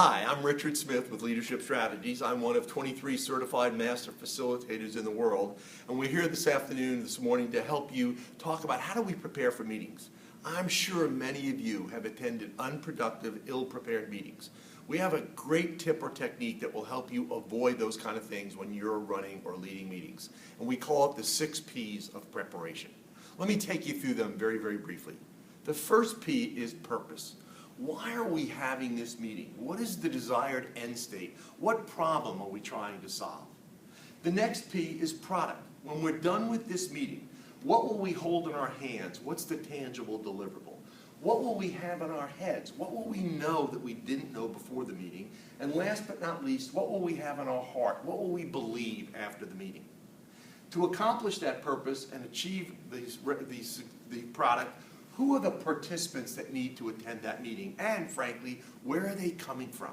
Hi, I'm Richard Smith with Leadership Strategies. I'm one of 23 certified master facilitators in the world, and we're here this morning to help you talk about how do we prepare for meetings. I'm sure many of you have attended unproductive, ill-prepared meetings. We have a great tip or technique that will help you avoid those kind of things when you're running or leading meetings, and we call it the 6 P's of preparation. Let me take you through them very, very briefly. The first P is purpose. Why are we having this meeting? What is the desired end state? What problem are we trying to solve? The next P is product. When we're done with this meeting, what will we hold in our hands? What's the tangible deliverable? What will we have in our heads? What will we know that we didn't know before the meeting? And last but not least, what will we have in our heart? What will we believe after the meeting? To accomplish that purpose and achieve the product, who are the participants that need to attend that meeting? And frankly, where are they coming from?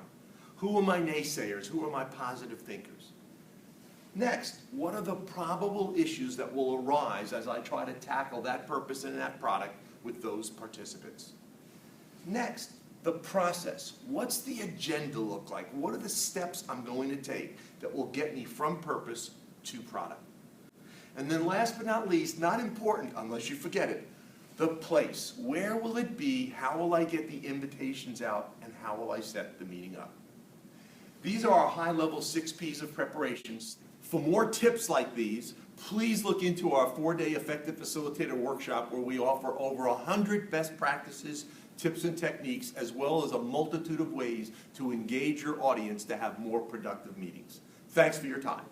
Who are my naysayers? Who are my positive thinkers? Next, what are the probable issues that will arise as I try to tackle that purpose and that product with those participants? Next, the process. What's the agenda look like? What are the steps I'm going to take that will get me from purpose to product? And then last but not least, not important unless you forget it, the place. Where will it be? How will I get the invitations out? And how will I set the meeting up? These are our high-level 6 P's of preparations. For more tips like these, please look into our 4-day Effective Facilitator Workshop where we offer over 100 best practices, tips and techniques, as well as a multitude of ways to engage your audience to have more productive meetings. Thanks for your time.